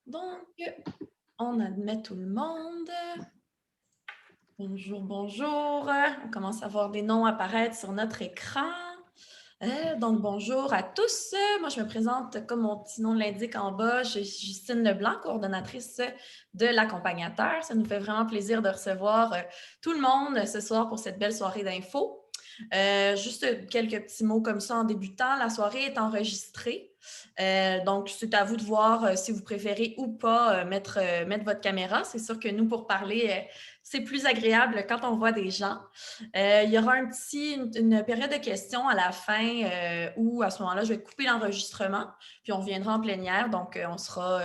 Donc, on admet tout le monde. Bonjour, bonjour. On commence à voir des noms apparaître sur notre écran. Donc, bonjour à tous. Moi, je me présente comme mon petit nom l'indique en bas. Je suis Justine Leblanc, coordonnatrice de l'accompagnateur. Ça nous fait vraiment plaisir de recevoir tout le monde ce soir pour cette belle soirée d'infos. Juste quelques petits mots comme ça en débutant. La soirée est enregistrée. Donc, c'est à vous de voir si vous préférez ou pas mettre votre caméra. C'est sûr que nous, pour parler, c'est plus agréable quand on voit des gens. Il y aura une période de questions à la fin où, à ce moment-là, je vais couper l'enregistrement, puis on reviendra en plénière. Donc, on sera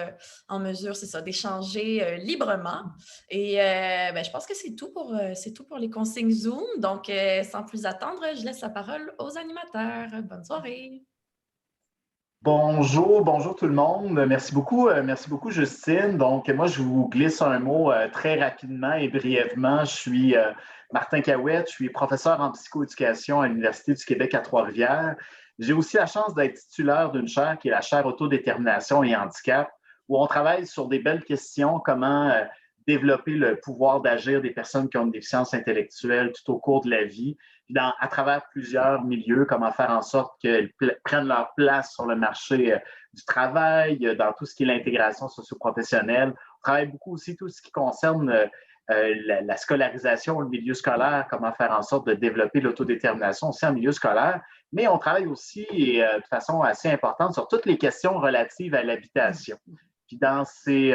en mesure, c'est ça, d'échanger librement. Et je pense que c'est tout pour les consignes Zoom. Donc, sans plus attendre, je laisse la parole aux animateurs. Bonne soirée! Bonjour, bonjour tout le monde. Merci beaucoup Justine. Donc, moi, je vous glisse un mot très rapidement et brièvement. Je suis Martin Cahouette, je suis professeur en psychoéducation à l'Université du Québec à Trois-Rivières. J'ai aussi la chance d'être titulaire d'une chaire qui est la chaire autodétermination et handicap, où on travaille sur des belles questions, comment développer le pouvoir d'agir des personnes qui ont une déficience intellectuelle tout au cours de la vie, puis à travers plusieurs milieux, comment faire en sorte qu'elles prennent leur place sur le marché du travail, dans tout ce qui est l'intégration socio-professionnelle. On travaille beaucoup aussi tout ce qui concerne la scolarisation, le milieu scolaire, comment faire en sorte de développer l'autodétermination aussi en milieu scolaire. Mais on travaille aussi de façon assez importante sur toutes les questions relatives à l'habitation. Puis dans ces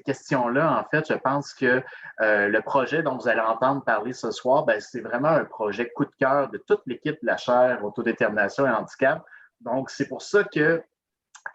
questions-là, en fait, je pense que le projet dont vous allez entendre parler ce soir, c'est vraiment un projet coup de cœur de toute l'équipe de la chaire autodétermination et handicap. Donc, c'est pour ça que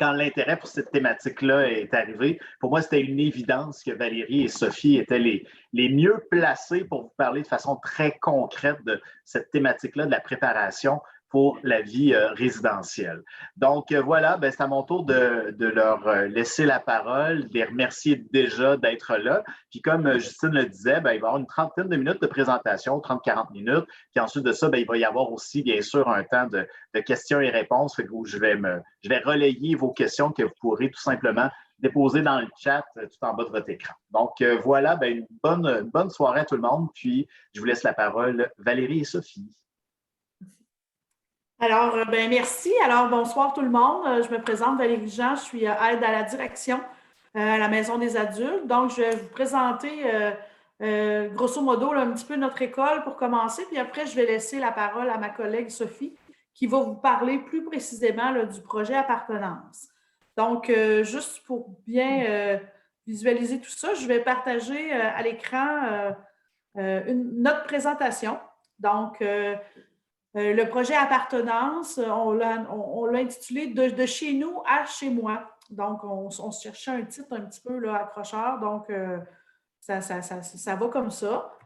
quand l'intérêt pour cette thématique-là est arrivé, pour moi, c'était une évidence que Valérie et Sophie étaient les mieux placées pour vous parler de façon très concrète de cette thématique-là, de la préparation pour la vie résidentielle. Donc voilà, c'est à mon tour de leur laisser la parole, de les remercier déjà d'être là. Puis comme Justine le disait, il va y avoir une trentaine de minutes de présentation, 30-40 minutes. Puis ensuite de ça, il va y avoir aussi, bien sûr, un temps de questions et réponses où je vais relayer vos questions que vous pourrez tout simplement déposer dans le chat tout en bas de votre écran. Donc voilà, une bonne soirée à tout le monde. Puis je vous laisse la parole, Valérie et Sophie. Alors, merci. Alors, bonsoir tout le monde. Je me présente Valérie Jean, je suis aide à la direction à la Maison des adultes. Donc, je vais vous présenter grosso modo un petit peu notre école pour commencer, puis après, je vais laisser la parole à ma collègue Sophie qui va vous parler plus précisément du projet Appartenance. Donc, juste pour bien visualiser tout ça, je vais partager à l'écran notre présentation. Donc, le projet Appartenance, on l'a intitulé de chez nous à chez moi. Donc, on cherchait un titre un petit peu là, accrocheur. Donc, ça va comme ça.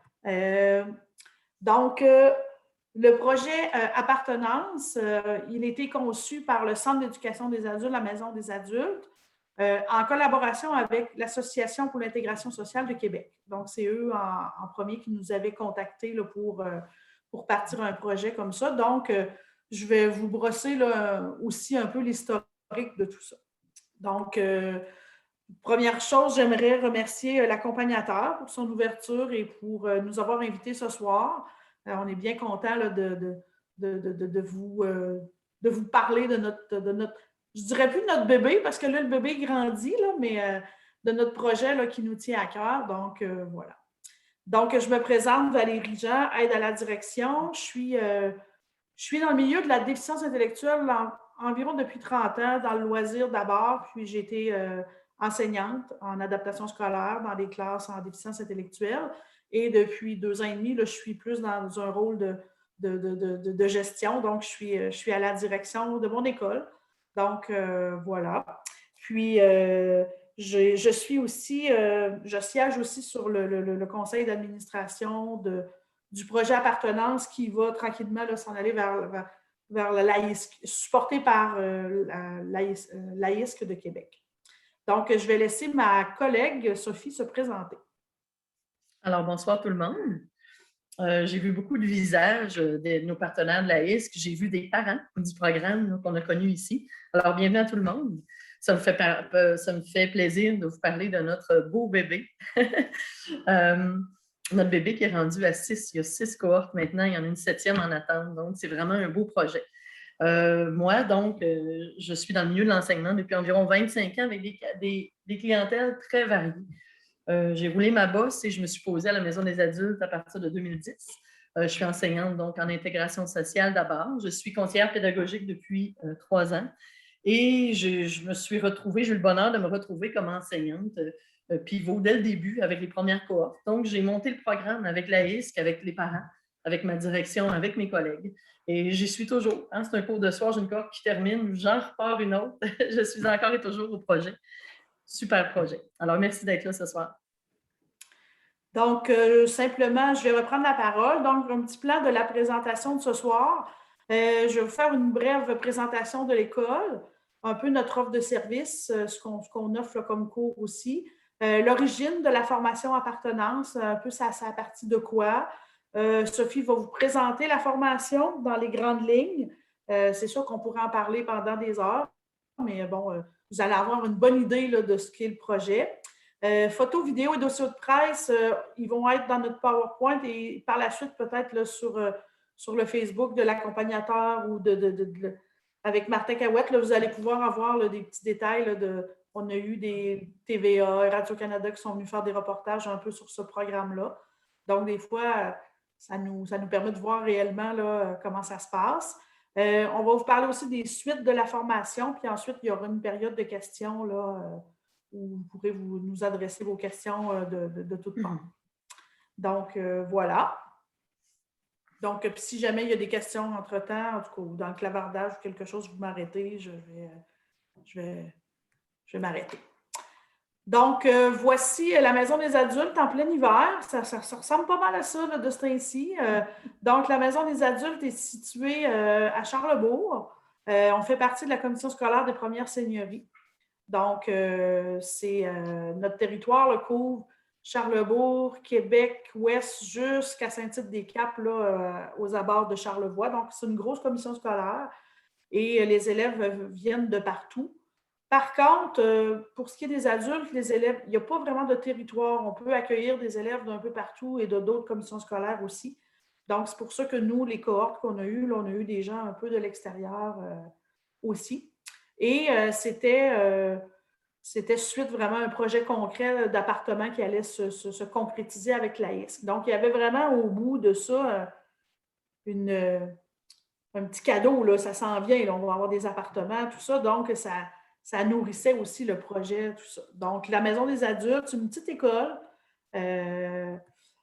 Donc, le projet Appartenance, il a été conçu par le Centre d'éducation des adultes, la Maison des adultes, en collaboration avec l'Association pour l'intégration sociale de Québec. Donc, c'est eux en premier qui nous avaient contactés là, pour partir un projet comme ça. Donc, je vais vous brosser là, aussi un peu l'historique de tout ça. Donc, première chose, j'aimerais remercier l'accompagnateur pour son ouverture et pour nous avoir invités ce soir. On est bien content là, de vous parler de notre, je dirais plus de notre bébé, parce que là, le bébé grandit, là, mais de notre projet là, qui nous tient à cœur. Donc, voilà. Donc, je me présente, Valérie Jean, aide à la direction. Je suis dans le milieu de la déficience intellectuelle environ depuis 30 ans, dans le loisir d'abord, puis j'ai été enseignante en adaptation scolaire dans des classes en déficience intellectuelle. Et depuis 2 ans et demi, là, je suis plus dans un rôle de gestion. Donc, je suis à la direction de mon école. Donc, voilà. Puis, je suis aussi, je siège aussi sur le conseil d'administration du projet Appartenance qui va tranquillement s'en aller vers le l'AISC, supporté par l'AISC de Québec. Donc, je vais laisser ma collègue Sophie se présenter. Alors, bonsoir tout le monde. J'ai vu beaucoup de visages de nos partenaires de l'AISC. J'ai vu des parents du programme qu'on a connu ici. Alors, bienvenue à tout le monde. Ça me fait plaisir de vous parler de notre beau bébé. Notre bébé qui est rendu à 6. Il y a 6 cohortes maintenant. Il y en a une 7e en attente. Donc, c'est vraiment un beau projet. Moi, donc, je suis dans le milieu de l'enseignement depuis environ 25 ans avec des clientèles très variées. J'ai roulé ma bosse et je me suis posée à la Maison des adultes à partir de 2010. Je suis enseignante donc en intégration sociale d'abord. Je suis conseillère pédagogique depuis 3 ans et je me suis retrouvée, j'ai eu le bonheur de me retrouver comme enseignante pivot dès le début avec les premières cohortes. Donc, j'ai monté le programme avec la ISC, avec les parents, avec ma direction, avec mes collègues. Et j'y suis toujours. Hein? C'est un cours de soir, j'ai une cohorte qui termine, j'en repars une autre. Je suis encore et toujours au projet. Super projet. Alors, merci d'être là ce soir. Donc, simplement, je vais reprendre la parole. Donc, un petit plan de la présentation de ce soir. Je vais vous faire une brève présentation de l'école, un peu notre offre de service, ce qu'on offre comme cours aussi. L'origine de la formation appartenance, un peu ça a parti de quoi. Sophie va vous présenter la formation dans les grandes lignes. C'est sûr qu'on pourrait en parler pendant des heures, mais bon, vous allez avoir une bonne idée là, de ce qu'est le projet. Photos, vidéos et dossiers de presse, ils vont être dans notre PowerPoint et par la suite peut-être là, sur le Facebook de l'accompagnateur ou avec Martin Cahouette, là, vous allez pouvoir avoir là, des petits détails. Là, on a eu des TVA et Radio-Canada qui sont venus faire des reportages un peu sur ce programme-là. Donc, des fois, ça nous permet de voir réellement là, comment ça se passe. On va vous parler aussi des suites de la formation, puis ensuite, il y aura une période de questions là, où vous pourrez nous adresser vos questions de toutes parts. Donc, voilà. Donc, si jamais il y a des questions entre-temps, en tout cas, dans le clavardage ou quelque chose, vous m'arrêtez, je vais m'arrêter. Donc, voici la Maison des adultes en plein hiver. Ça ressemble pas mal à ça là, de ce temps-ci. Donc, la Maison des adultes est située à Charlesbourg. On fait partie de la commission scolaire des premières seigneuries. Donc, c'est notre territoire, le couvre Charlesbourg, Québec, Ouest, jusqu'à Saint-Tite-des-Caps, aux abords de Charlevoix. Donc, c'est une grosse commission scolaire et les élèves viennent de partout. Par contre, pour ce qui est des adultes, les élèves, il n'y a pas vraiment de territoire. On peut accueillir des élèves d'un peu partout et de d'autres commissions scolaires aussi. Donc, c'est pour ça que nous, les cohortes qu'on a eues, là, on a eu des gens un peu de l'extérieur aussi. Et c'était suite vraiment à un projet concret d'appartement qui allait se concrétiser avec l'AISC. Donc, il y avait vraiment au bout de ça un petit cadeau, là, ça s'en vient, là, on va avoir des appartements, tout ça. Donc, ça nourrissait aussi le projet, tout ça. Donc, la Maison des adultes, c'est une petite école.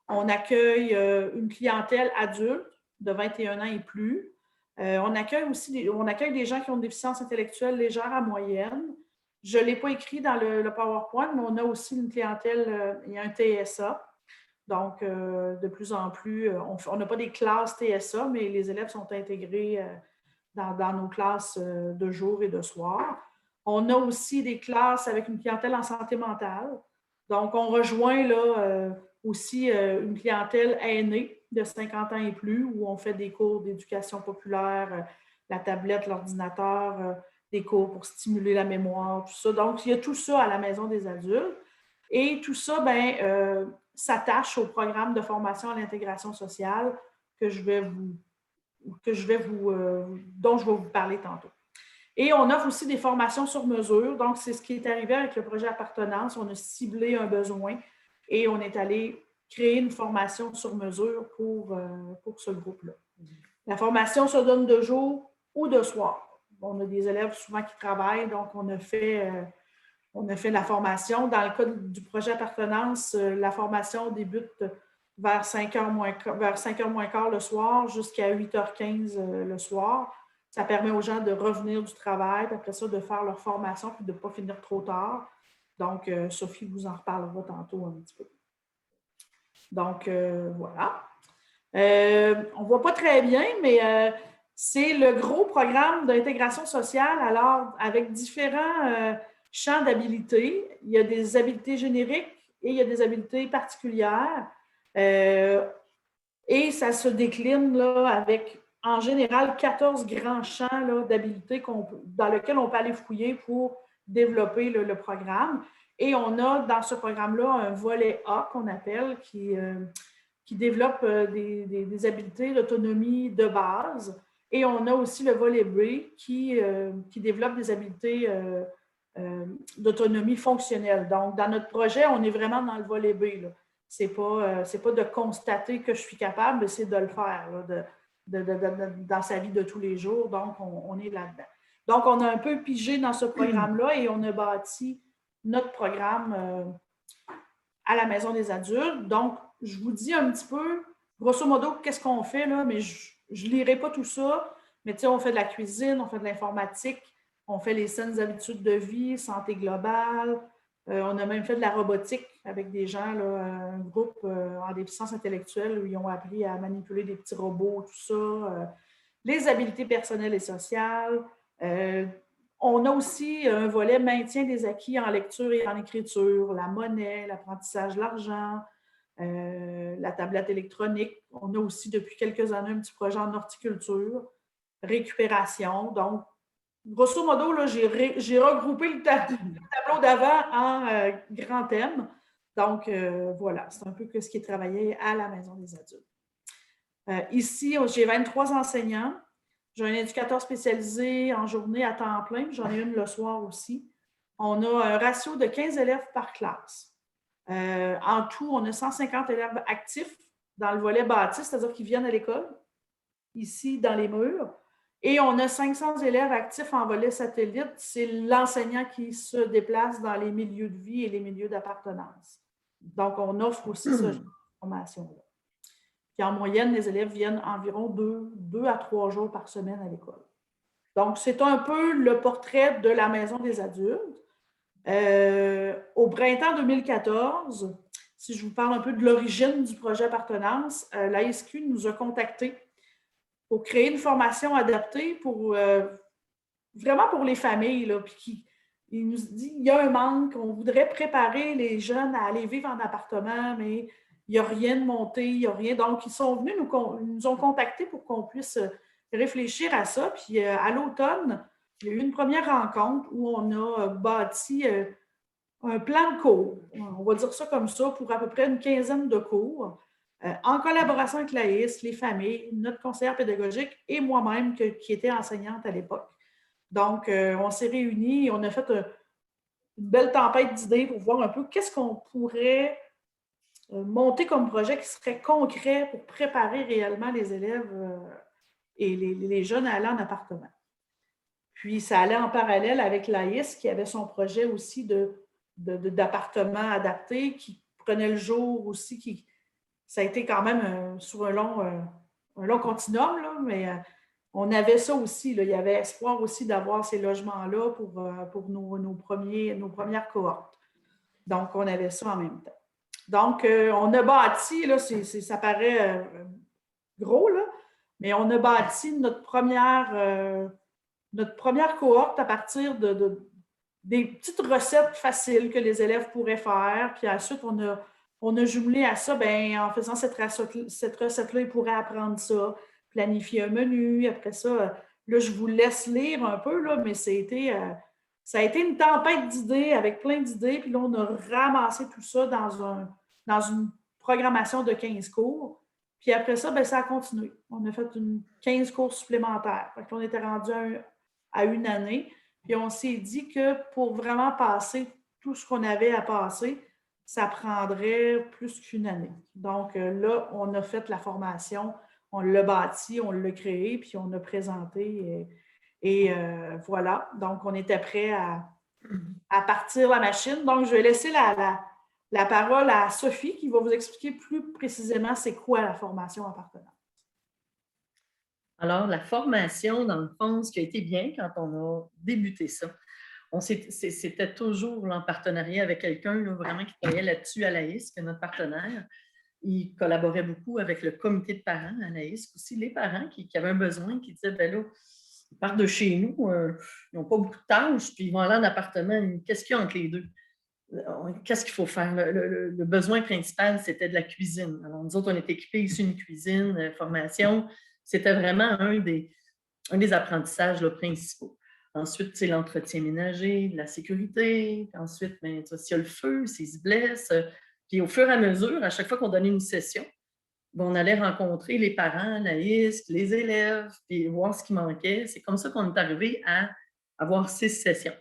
On accueille une clientèle adulte de 21 ans et plus. On accueille des gens qui ont une déficience intellectuelle légère à moyenne. Je ne l'ai pas écrit dans le PowerPoint, mais on a aussi une clientèle, il y a un TSA. Donc, de plus en plus, on n'a pas des classes TSA, mais les élèves sont intégrés dans nos classes de jour et de soir. On a aussi des classes avec une clientèle en santé mentale. Donc, on rejoint là, aussi une clientèle aînée de 50 ans et plus, où on fait des cours d'éducation populaire, la tablette, l'ordinateur, des cours pour stimuler la mémoire, tout ça. Donc, il y a tout ça à la Maison des adultes. Et tout ça, s'attache au programme de formation à l'intégration sociale dont je vais vous parler tantôt. Et on offre aussi des formations sur mesure. Donc, c'est ce qui est arrivé avec le projet Appartenance. On a ciblé un besoin et on est allé créer une formation sur mesure pour ce groupe-là. La formation se donne de jour ou de soir. On a des élèves souvent qui travaillent, donc on a fait la formation. Dans le cas du projet Appartenance, la formation débute vers 5h moins quart le soir jusqu'à 8h15 le soir. Ça permet aux gens de revenir du travail, puis après ça, de faire leur formation, puis de ne pas finir trop tard. Donc, Sophie vous en reparlera tantôt un petit peu. Donc, voilà. On ne voit pas très bien, mais c'est le gros programme d'intégration sociale, alors avec différents champs d'habilités. Il y a des habilités génériques et il y a des habilités particulières. Et ça se décline là, avec, en général, 14 grands champs d'habilités dans lesquels on peut aller fouiller pour développer le programme. Et on a dans ce programme-là un volet A qu'on appelle qui développe des habiletés d'autonomie de base. Et on a aussi le volet B qui développe des habiletés d'autonomie fonctionnelle. Donc, dans notre projet, on est vraiment dans le volet B. Ce n'est pas de constater que je suis capable, mais c'est de le faire dans sa vie de tous les jours. Donc, on est là-dedans. Donc, on a un peu pigé dans ce programme-là et on a bâti notre programme à la Maison des adultes. Donc, je vous dis un petit peu, grosso modo, qu'est-ce qu'on fait, là, mais je ne lirai pas tout ça. Mais tu sais, on fait de la cuisine, on fait de l'informatique, on fait les saines habitudes de vie, santé globale. On a même fait de la robotique avec des gens, là, un groupe en déficience intellectuelle où ils ont appris à manipuler des petits robots, tout ça. Les habiletés personnelles et sociales. On a aussi un volet maintien des acquis en lecture et en écriture, la monnaie, l'apprentissage de l'argent, la tablette électronique. On a aussi depuis quelques années un petit projet en horticulture, récupération. Donc, grosso modo, là, j'ai regroupé le tableau d'avant en grands thèmes. Donc, voilà, c'est un peu ce qui est travaillé à la Maison des adultes. Ici, j'ai 23 enseignants. J'ai un éducateur spécialisé en journée à temps plein, j'en ai une le soir aussi. On a un ratio de 15 élèves par classe. En tout, on a 150 élèves actifs dans le volet bâti, c'est-à-dire qu'ils viennent à l'école, ici dans les murs. Et on a 500 élèves actifs en volet satellite. C'est l'enseignant qui se déplace dans les milieux de vie et les milieux d'appartenance. Donc, on offre aussi ce genre de formation-là. Puis en moyenne, les élèves viennent environ 2 à 3 jours par semaine à l'école. Donc, c'est un peu le portrait de la Maison des adultes. Au printemps 2014, si je vous parle un peu de l'origine du projet Appartenance, la SQ nous a contactés pour créer une formation adaptée pour vraiment pour les familles. Là, puis il nous dit il y a un manque, on voudrait préparer les jeunes à aller vivre en appartement, mais il n'y a rien de monté, il n'y a rien. Donc, ils sont venus nous ont contactés pour qu'on puisse réfléchir à ça. Puis à l'automne, il y a eu une première rencontre où on a bâti un plan de cours. On va dire ça comme ça, pour à peu près une quinzaine de cours, en collaboration avec l'AIS, les familles, notre conseillère pédagogique et moi-même qui était enseignante à l'époque. Donc, on s'est réunis et on a fait une belle tempête d'idées pour voir un peu qu'est-ce qu'on pourrait monter comme projet qui serait concret pour préparer réellement les élèves et les jeunes à aller en appartement. Puis, ça allait en parallèle avec l'AIS qui avait son projet aussi d'appartement adapté qui prenait le jour aussi. Ça a été quand même sur un long continuum, là, mais on avait ça aussi. Là. Il y avait espoir aussi d'avoir ces logements-là pour nos premières cohortes. Donc, on avait ça en même temps. Donc, on a bâti, là, ça paraît gros, là, mais on a bâti notre première cohorte à partir des petites recettes faciles que les élèves pourraient faire. Puis ensuite, on a jumelé à ça, bien, en faisant cette recette-là, ils pourraient apprendre ça, planifier un menu. Après ça, là, je vous laisse lire un peu, là, mais ça a été une tempête d'idées avec plein d'idées. Puis là, on a ramassé tout ça dans une programmation de 15 cours. Puis après ça, bien, ça a continué. On a fait 15 cours supplémentaires. Fait qu'on était rendu à une année. Puis on s'est dit que pour vraiment passer tout ce qu'on avait à passer, ça prendrait plus qu'une année. Donc là, on a fait la formation, on l'a bâti, on l'a créé, puis on a présenté. Et voilà. Donc, on était prêt à partir la machine. Donc, je vais laisser la parole à Sophie qui va vous expliquer plus précisément c'est quoi la formation Appartenance. Alors, la formation, dans le fond, ce qui a été bien quand on a débuté ça, c'était toujours en partenariat avec quelqu'un là, vraiment qui travaillait là-dessus à l'AISC, notre partenaire. Il collaborait beaucoup avec le comité de parents à l'AISC, aussi les parents qui avaient un besoin, qui disaient, ben là, ils partent de chez nous, ils n'ont pas beaucoup de tâches, puis ils vont aller en appartement. Qu'est-ce qu'il y a entre les deux? Qu'est-ce qu'il faut faire? Le besoin principal, c'était de la cuisine. Alors, nous autres, on est équipés ici d'une cuisine, formation. C'était vraiment un des apprentissages là, principaux. Ensuite, c'est l'entretien ménager, la sécurité. Ensuite, ben, s'il y a le feu, s'ils se blessent. Puis au fur et à mesure, à chaque fois qu'on donnait une session, ben, on allait rencontrer les parents, la ISC, les élèves, puis voir ce qui manquait. C'est comme ça qu'on est arrivé à avoir 6 sessions.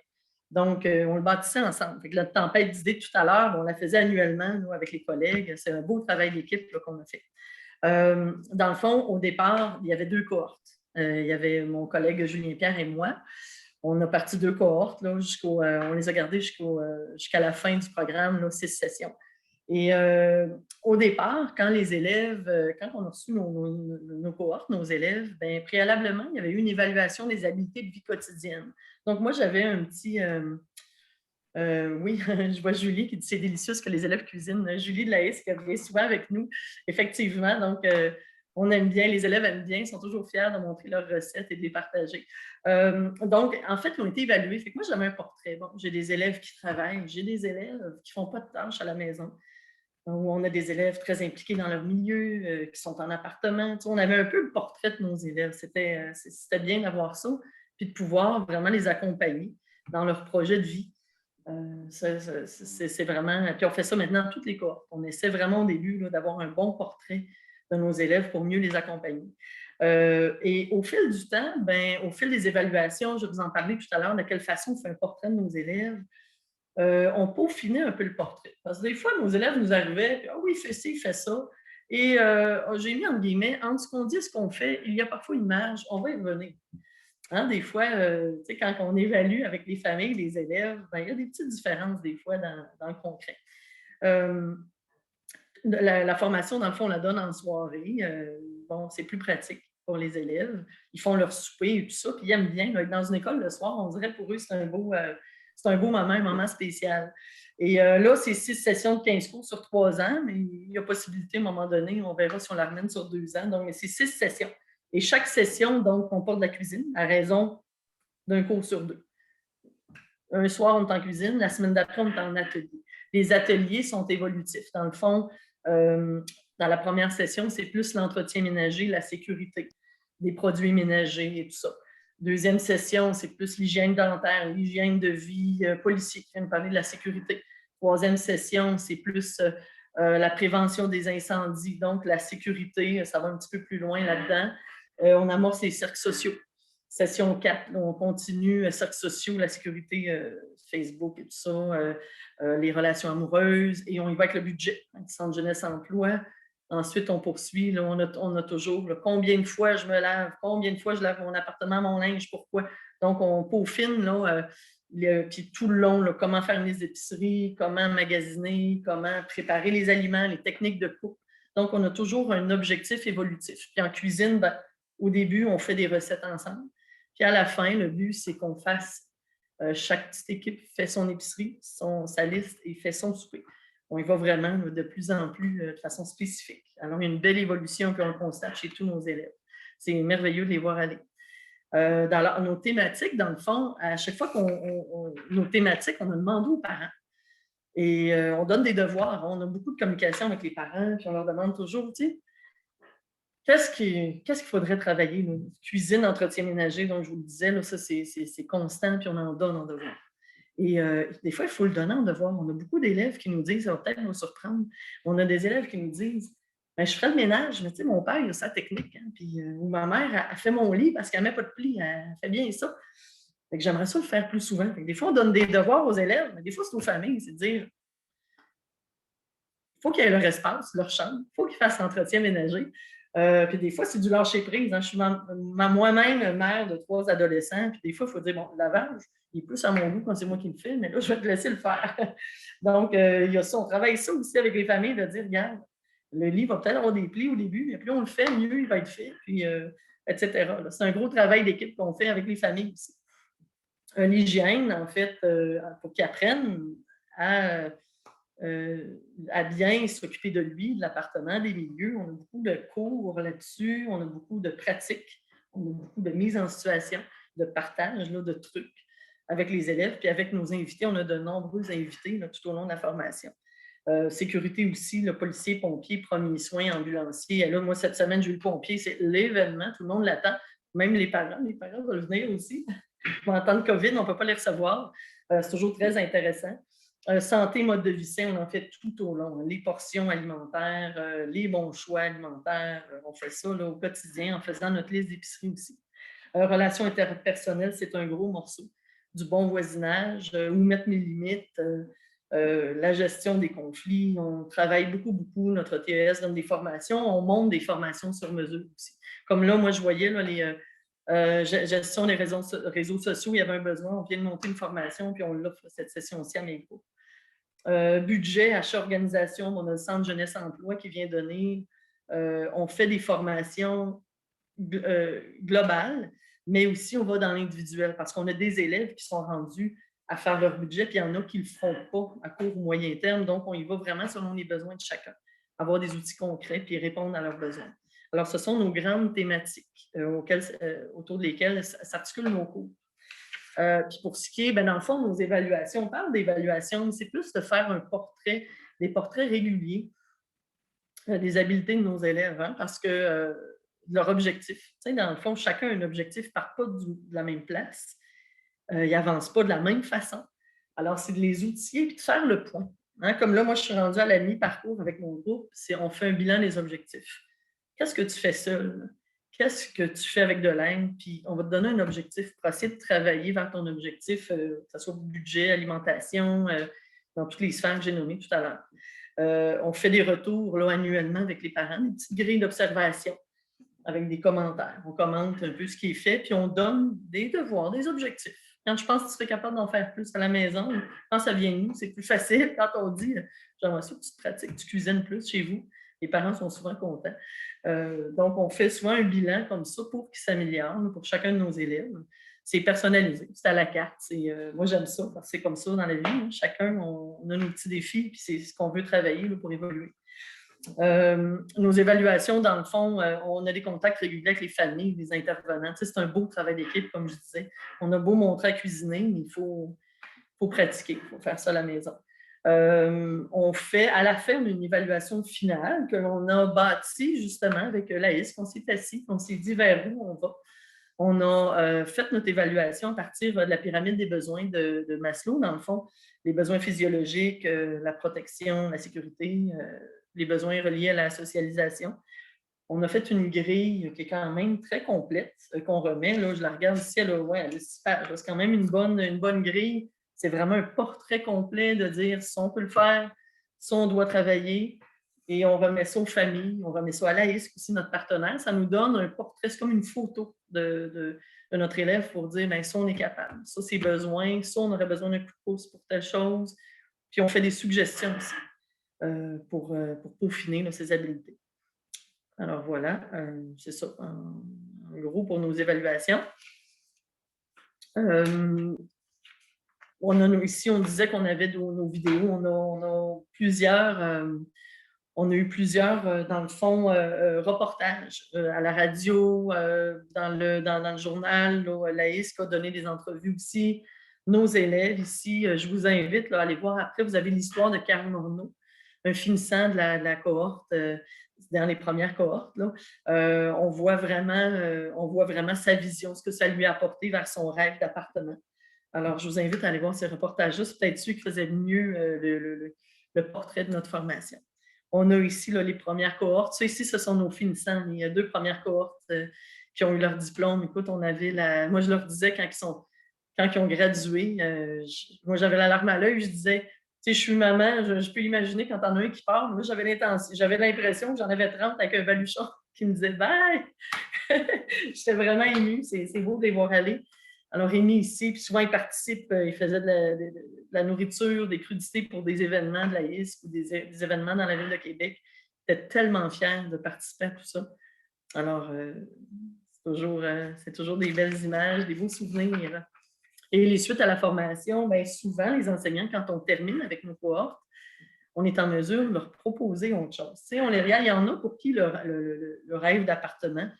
Donc, on le bâtissait ensemble. Fait que la tempête d'idées tout à l'heure, on la faisait annuellement, nous, avec les collègues. C'est un beau travail d'équipe qu'on a fait. Dans le fond, au départ, il y avait 2 cohortes. Il y avait mon collègue Julien Pierre et moi. On a parti 2 cohortes, là, on les a gardées jusqu'à la fin du programme, là, 6 sessions. Et au départ, quand les élèves, quand on a reçu nos cohortes, nos élèves, bien, préalablement, il y avait eu une évaluation des habiletés de vie quotidienne. Donc, moi, j'avais un petit... oui, je vois Julie qui dit c'est délicieux ce que les élèves cuisinent. Julie de la ISC qui vient souvent avec nous, effectivement. Donc, on aime bien, les élèves aiment bien, ils sont toujours fiers de montrer leurs recettes et de les partager. Donc, en fait, ils ont été évalués. Fait que moi, j'avais un portrait. Bon, j'ai des élèves qui travaillent, j'ai des élèves qui ne font pas de tâches à la maison. Où on a des élèves très impliqués dans leur milieu, qui sont en appartement. Tu sais, on avait un peu le portrait de nos élèves. C'était bien d'avoir ça, puis de pouvoir vraiment les accompagner dans leur projet de vie. C'est vraiment... Puis on fait ça maintenant dans toutes les cohortes. On essaie vraiment au début d'avoir un bon portrait de nos élèves pour mieux les accompagner. Et au fil du temps, ben, au fil des évaluations, je vais vous en parler tout à l'heure, de quelle façon on fait un portrait de nos élèves. On peaufinait un peu le portrait. Parce que des fois, nos élèves nous arrivaient, ah oui, il fait ci, il fait ça. Et j'ai mis entre guillemets, entre ce qu'on dit et ce qu'on fait, il y a parfois une marge, on va y revenir. Hein, des fois, quand on évalue avec les familles, les élèves, ben, il y a des petites différences des fois dans le concret. La formation, dans le fond, on la donne en soirée. Bon, c'est plus pratique pour les élèves. Ils font leur souper et tout ça, puis ils aiment bien. Là, dans une école le soir, on dirait pour eux, c'est un beau moment, un moment spécial. Et là, c'est 6 sessions de 15 cours sur 3 ans, mais il y a possibilité, à un moment donné, on verra si on la ramène sur 2 ans. Donc, c'est 6 sessions. Et chaque session, donc, comporte de la cuisine à raison d'un cours sur 2. Un soir, on est en cuisine, la semaine d'après, on est en atelier. Les ateliers sont évolutifs. Dans le fond, dans la première session, c'est plus l'entretien ménager, la sécurité des produits ménagers et tout ça. Deuxième session, c'est plus l'hygiène dentaire, l'hygiène de vie policier, qui vient nous parler de la sécurité. Troisième session, c'est plus la prévention des incendies, donc la sécurité, ça va un petit peu plus loin là-dedans. On amorce les cercles sociaux. Session 4, on continue cercles sociaux, la sécurité Facebook et tout ça, les relations amoureuses, et on y va avec le budget, centre jeunesse emploi. Ensuite, on poursuit, là, on a toujours là, combien de fois je me lave, combien de fois je lave mon appartement, mon linge, pourquoi. Donc, on peaufine, là, puis tout le long, là, comment faire une liste d'épicerie, comment magasiner, comment préparer les aliments, les techniques de coupe. Donc, on a toujours un objectif évolutif. Puis en cuisine, ben, au début, on fait des recettes ensemble. Puis à la fin, le but, c'est qu'on fasse, chaque petite équipe fait son épicerie, sa liste et fait son souper. On y va vraiment de plus en plus de façon spécifique. Alors, il y a une belle évolution qu'on constate chez tous nos élèves. C'est merveilleux de les voir aller. Dans nos thématiques, dans le fond, à chaque fois nos thématiques, on a demandé aux parents. Et on donne des devoirs. On a beaucoup de communication avec les parents, puis on leur demande toujours, tu sais, qu'est-ce qu'il faudrait travailler? Nous? Cuisine, entretien ménager, donc je vous le disais, là, ça, c'est constant, puis on en donne en devoir. Et des fois, il faut le donner en devoir. On a beaucoup d'élèves qui nous disent, ça va peut-être nous surprendre, on a des élèves qui nous disent, ben, je ferai le ménage, mais tu sais, mon père, il a sa technique, hein, puis, ou ma mère, elle fait mon lit parce qu'elle ne met pas de pli, elle fait bien ça. Fait que j'aimerais ça le faire plus souvent. Fait que des fois, on donne des devoirs aux élèves, mais des fois, c'est aux familles, c'est de dire, il faut qu'il y ait leur espace, leur chambre, il faut qu'ils fassent l'entretien ménager. Puis des fois, c'est du lâcher-prise. Hein. Je suis moi-même mère de 3 adolescents, puis des fois, il faut dire, bon, le lavage, il est plus à mon goût quand c'est moi qui le fais, mais là, je vais te laisser le faire. Donc, il y a ça. On travaille ça aussi avec les familles, de dire, regarde, le lit va peut-être avoir des plis au début, mais plus on le fait, mieux il va être fait, puis etc. C'est un gros travail d'équipe qu'on fait avec les familles aussi. L'hygiène, en fait, pour qu'ils apprennent à bien s'occuper de lui, de l'appartement, des milieux. On a beaucoup de cours là-dessus, on a beaucoup de pratiques, on a beaucoup de mise en situation, de partage là, de trucs avec les élèves. Puis avec nos invités, on a de nombreux invités là, tout au long de la formation. Sécurité aussi, le policier, pompier, premiers soins, ambulancier. Et là, moi, cette semaine, j'ai eu le pompier, c'est l'événement, tout le monde l'attend, même les parents veulent venir aussi. En temps de COVID, on ne peut pas les recevoir. C'est toujours très intéressant. Santé, mode de vie sain, on en fait tout au long. Les portions alimentaires, les bons choix alimentaires, on fait ça là, au quotidien en faisant notre liste d'épicerie aussi. Relations interpersonnelles, c'est un gros morceau. Du bon voisinage, où mettre mes limites, la gestion des conflits. On travaille beaucoup. Notre TES donne des formations. On monte des formations sur mesure aussi. Comme là, moi, je voyais là, les gestion des réseaux sociaux, il y avait un besoin. On vient de monter une formation, puis on l'offre cette session-ci à mes groupes. Budget, achat, organisation, on a le Centre Jeunesse Emploi qui vient donner. On fait des formations globales, mais aussi on va dans l'individuel parce qu'on a des élèves qui sont rendus à faire leur budget, puis il y en a qui ne le feront pas à court ou moyen terme. Donc, on y va vraiment selon les besoins de chacun. Avoir des outils concrets puis répondre à leurs besoins. Alors, ce sont nos grandes thématiques autour desquelles s'articulent nos cours. Puis pour ce qui est, dans le fond, nos évaluations, on parle d'évaluation, c'est plus de faire des portraits réguliers des habiletés de nos élèves, hein, parce que leur objectif, dans le fond, chacun a un objectif, ne part pas de la même place, ils n'avancent pas de la même façon. Alors, c'est de les outiller et de faire le point. Hein, comme là, moi, je suis rendue à la mi-parcours avec mon groupe, on fait un bilan des objectifs. Qu'est-ce que tu fais seul? Qu'est-ce que tu fais avec de l'aide? Puis on va te donner un objectif pour essayer de travailler vers ton objectif, que ce soit budget, alimentation, dans toutes les sphères que j'ai nommées tout à l'heure. On fait des retours là, annuellement avec les parents, des petites grilles d'observation avec des commentaires. On commente un peu ce qui est fait, puis on donne des devoirs, des objectifs. Quand je pense que tu serais capable d'en faire plus à la maison, quand ça vient de nous, c'est plus facile. Quand on dit, j'aimerais ça que tu te pratiques, tu cuisines plus chez vous, les parents sont souvent contents. Donc, on fait souvent un bilan comme ça pour qu'ils s'améliorent, pour chacun de nos élèves. C'est personnalisé, c'est à la carte. Moi, j'aime ça, parce que c'est comme ça dans la vie. Hein. Chacun, on a nos petits défis, puis c'est ce qu'on veut travailler là, pour évoluer. Nos évaluations, dans le fond, on a des contacts réguliers avec les familles, les intervenants. C'est un beau travail d'équipe, comme je disais. On a beau montrer à cuisiner, mais il faut pratiquer, il faut faire ça à la maison. On fait à la fin une évaluation finale que l'on a bâtie justement avec Laïs, qu'on s'est assis, qu'on s'est dit vers où on va. On a fait notre évaluation à partir de la pyramide des besoins de Maslow, dans le fond, les besoins physiologiques, la protection, la sécurité, les besoins reliés à la socialisation. On a fait une grille qui est quand même très complète, qu'on remet. Là, je la regarde ici, elle est 6 pages. C'est quand même une bonne grille. C'est vraiment un portrait complet de dire si on peut le faire, si on doit travailler. Et on remet ça aux familles, on remet ça à l'AISC aussi, notre partenaire. Ça nous donne un portrait, c'est comme une photo de notre élève pour dire, bien, ça, on est capable. Ça, c'est besoin. Ça, on aurait besoin d'un coup de pouce pour telle chose. Puis, on fait des suggestions aussi pour peaufiner là, ses habiletés. Alors, voilà, c'est ça, en gros, pour nos évaluations. Ici, on disait qu'on avait nos vidéos. On a plusieurs... on a eu plusieurs, dans le fond, reportages à la radio, dans le journal. Là, Laïs a donné des entrevues aussi. Nos élèves ici, je vous invite là, à aller voir après. Vous avez l'histoire de Karl Morneau, un finissant de la cohorte, dans les premières cohortes. Là. On voit vraiment sa vision, ce que ça lui a apporté vers son rêve d'appartement. Alors, je vous invite à aller voir ces reportages-là. C'est peut-être ceux qui faisaient mieux le portrait de notre formation. On a ici là, les premières cohortes. Ça, ici, ce sont nos finissants. Il y a 2 premières cohortes qui ont eu leur diplôme. Écoute, on avait moi, je leur disais quand ils ont gradué, moi, j'avais la larme à l'œil. Je disais, tu sais, je suis maman, je peux imaginer quand t'en as un qui part. Moi, j'avais l'impression que j'en avais 30 avec un baluchon qui me disait bye. J'étais vraiment émue. C'est beau de les voir aller. Alors, Rémi ici, puis souvent, il participe, il faisait de la nourriture, des crudités pour des événements de la ISC ou des événements dans la ville de Québec. J'étais tellement fière de participer à tout ça. Alors, c'est toujours des belles images, des beaux souvenirs. Et les suites à la formation, bien souvent, les enseignants, quand on termine avec nos cohortes, on est en mesure de leur proposer autre chose. Tu sais, il y en a pour qui le rêve d'appartement,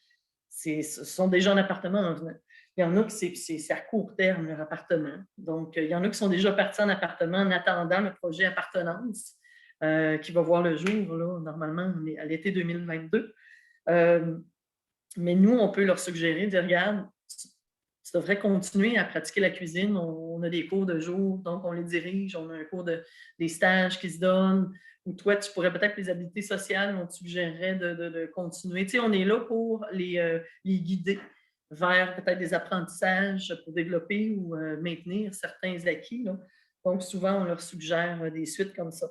ce sont déjà en appartement en venant. Il y en a qui c'est à court terme, leur appartement. Donc, il y en a qui sont déjà partis en appartement en attendant le projet appartenance qui va voir le jour, là, normalement, à l'été 2022. Mais nous, on peut leur suggérer de dire, regarde, tu devrais continuer à pratiquer la cuisine. On a des cours de jour, donc on les dirige. On a un cours des stages qui se donnent. Ou toi, tu pourrais peut-être les habiletés sociales, on te suggérerait de continuer. Tu sais, on est là pour les guider vers peut-être des apprentissages pour développer ou maintenir certains acquis, là. Donc, souvent, on leur suggère des suites comme ça.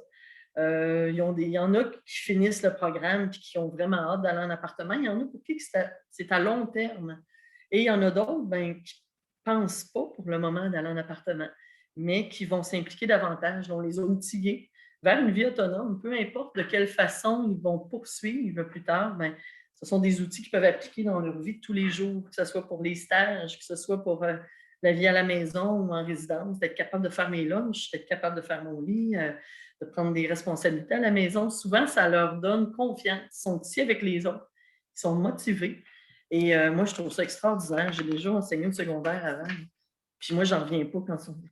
Il y en a qui finissent le programme et qui ont vraiment hâte d'aller en appartement. Il y en a pour qui c'est à long terme. Et il y en a d'autres qui ne pensent pas pour le moment d'aller en appartement, mais qui vont s'impliquer davantage. On les a outillés vers une vie autonome, peu importe de quelle façon ils vont poursuivre plus tard. Ce sont des outils qu'ils peuvent appliquer dans leur vie de tous les jours, que ce soit pour les stages, que ce soit pour la vie à la maison ou en résidence, d'être capable de faire mes lunchs, d'être capable de faire mon lit, de prendre des responsabilités à la maison. Souvent, ça leur donne confiance. Ils sont ici avec les autres. Ils sont motivés. Et moi, je trouve ça extraordinaire. J'ai déjà enseigné au secondaire avant. Puis moi, j'en reviens pas.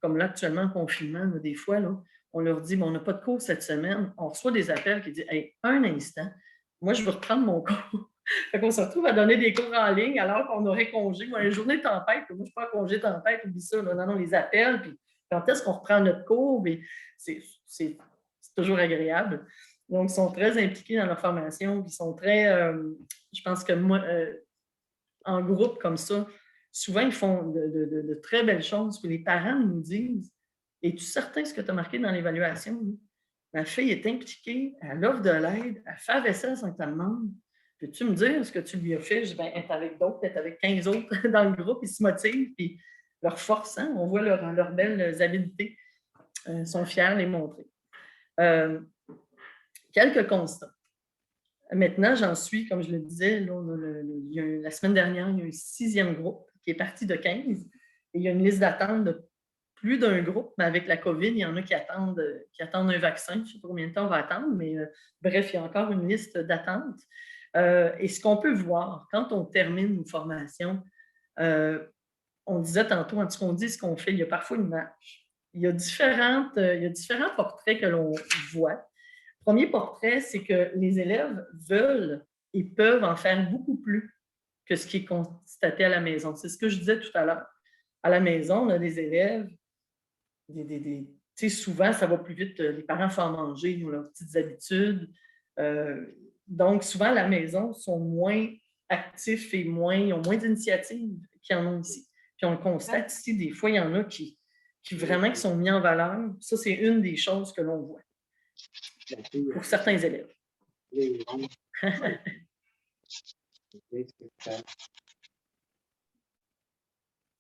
Comme là, actuellement, en confinement, là, des fois, là, on leur dit, on n'a pas de cours cette semaine. On reçoit des appels qui disent, hey, un instant, moi, je veux reprendre mon cours. Fait qu'on se retrouve à donner des cours en ligne alors qu'on aurait congé. Moi, une journée de tempête, moi, je ne pas congé tempête, oublie ça. Là. Non, les appels, puis quand est-ce qu'on reprend notre cours? C'est toujours agréable. Donc, ils sont très impliqués dans leur formation, ils sont très, je pense que moi, en groupe comme ça, souvent, ils font de très belles choses. Puis les parents nous disent, es-tu certain de ce que tu as marqué dans l'évaluation? Ma fille est impliquée, elle offre de l'aide, elle fait la vaisselle sans que tu le demandes. Peux-tu me dire ce que tu lui as fait? Je dis, elle est avec d'autres, elle est avec 15 autres dans le groupe, ils se motivent, puis leur force, hein? On voit leurs belles habiletés. Ils sont fiers de les montrer. Quelques constats. Maintenant, j'en suis, comme je le disais, là, la semaine dernière, il y a un 6e groupe qui est parti de 15. Et il y a une liste d'attente de plus d'un groupe, mais avec la COVID, il y en a qui attendent un vaccin. Je ne sais pas combien de temps on va attendre, mais bref, il y a encore une liste d'attente. Et ce qu'on peut voir, quand on termine une formation, on disait tantôt, en tout cas, on dit ce qu'on fait, il y a parfois une image. Il y a différents portraits que l'on voit. Le premier portrait, c'est que les élèves veulent et peuvent en faire beaucoup plus que ce qui est constaté à la maison. C'est ce que je disais tout à l'heure. À la maison, on a des élèves, souvent, ça va plus vite, les parents font manger, ils ont leurs petites habitudes. Donc, souvent, à la maison, sont moins actifs et ils ont moins d'initiatives qu'ils en ont ici. Puis on le constate ici, des fois, il y en a qui vraiment qui sont mis en valeur. Ça, c'est une des choses que l'on voit pour certains élèves.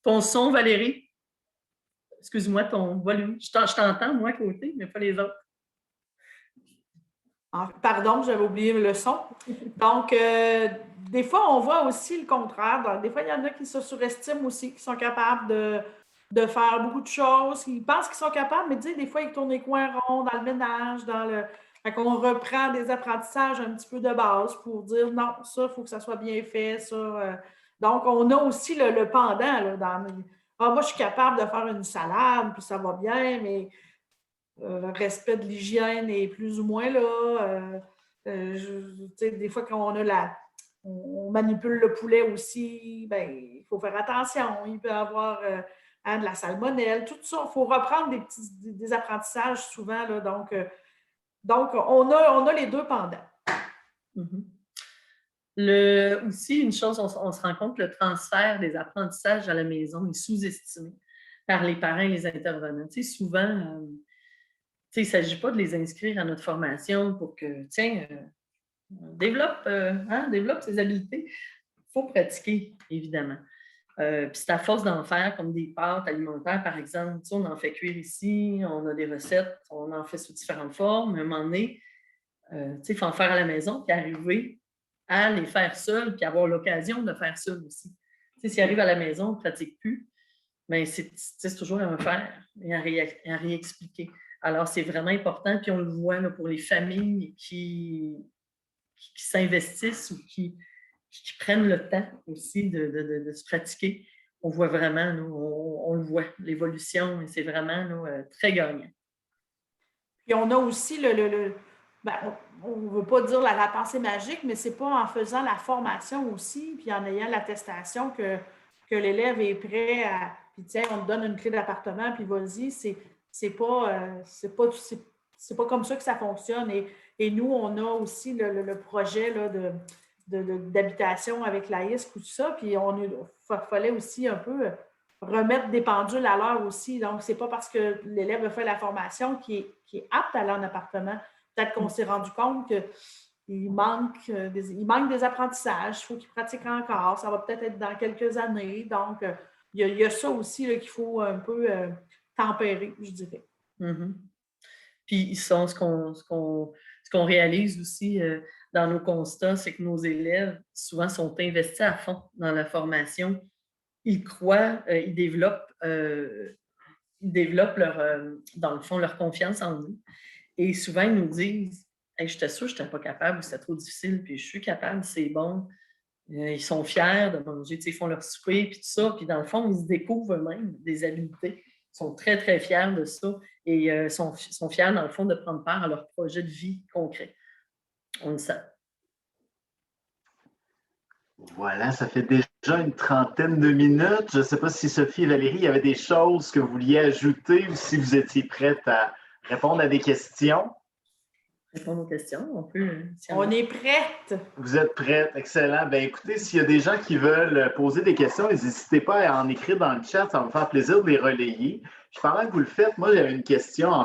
Ton son, Valérie? Excuse-moi, ton volume. Je t'entends, moi, à côté, mais pas les autres. Pardon, j'avais oublié le son. Donc, des fois, on voit aussi le contraire. Donc, des fois, il y en a qui se surestiment aussi, qui sont capables de faire beaucoup de choses. Ils pensent qu'ils sont capables, mais des fois, ils tournent les coins ronds dans le ménage, Fait qu'on reprend des apprentissages un petit peu de base pour dire non, ça, il faut que ça soit bien fait, ça. Donc, on a aussi le pendant là, moi, je suis capable de faire une salade, puis ça va bien, mais le respect de l'hygiène est plus ou moins là. Des fois, quand on manipule le poulet aussi, il faut faire attention. Il peut y avoir de la salmonelle, tout ça. Il faut reprendre des apprentissages souvent. Là, donc, on a les deux pendant. Aussi, une chose, on se rend compte que le transfert des apprentissages à la maison est sous-estimé par les parents et les intervenants. Souvent, il ne s'agit pas de les inscrire à notre formation pour que, développe ses habiletés. Il faut pratiquer, évidemment. Puis c'est à force d'en faire, comme des pâtes alimentaires, par exemple. On en fait cuire ici, on a des recettes, on en fait sous différentes formes. À un moment donné, il faut en faire à la maison, puis arriver à les faire seuls, puis avoir l'occasion de faire seul aussi. S'ils arrivent à la maison, on ne pratique plus, mais c'est toujours à refaire et à réexpliquer. Alors, c'est vraiment important, puis on le voit là, pour les familles qui s'investissent ou qui prennent le temps aussi de se pratiquer. On voit vraiment, là, on le voit, l'évolution, et c'est vraiment là, très gagnant. Puis on a aussi on ne veut pas dire la pensée magique, mais ce n'est pas en faisant la formation aussi, puis en ayant l'attestation que que l'élève est prêt à, puis tiens, on te donne une clé d'appartement, puis vas-y, c'est pas comme ça que ça fonctionne. Et nous, on a aussi le projet là, d'habitation avec l'AISC, tout ça, puis il fallait aussi un peu remettre des pendules à l'heure aussi. Donc, c'est pas parce que l'élève a fait la formation qui est apte à aller en appartement. Peut-être qu'on s'est rendu compte qu'il manque des apprentissages, il faut qu'il pratique encore, ça va peut-être être dans quelques années. Donc, il y a ça aussi là, qu'il faut un peu tempérer, je dirais. Mm-hmm. Puis, ce qu'on réalise aussi dans nos constats, c'est que nos élèves, souvent, sont investis à fond dans la formation. Ils croient, ils développent dans le fond, leur confiance en nous. Et souvent, ils nous disent hey, « J'étais sûre que je n'étais pas capable, c'était trop difficile, puis je suis capable, c'est bon. » Ils sont fiers de manger, ils font leur souper, puis tout ça. Puis dans le fond, ils se découvrent eux-mêmes des habiletés. Ils sont très, très fiers de ça et sont fiers, dans le fond, de prendre part à leur projet de vie concret. On le sait. Voilà, ça fait déjà une trentaine de minutes. Je ne sais pas si Sophie et Valérie, il y avait des choses que vous vouliez ajouter ou si vous étiez prêtes à répondre à des questions. Répondre aux questions, on peut. On est prête. Vous êtes prête, excellent. Bien, écoutez, s'il y a des gens qui veulent poser des questions, n'hésitez pas à en écrire dans le chat, ça va me faire plaisir de les relayer. Puis pendant que vous le faites, moi, j'avais une question en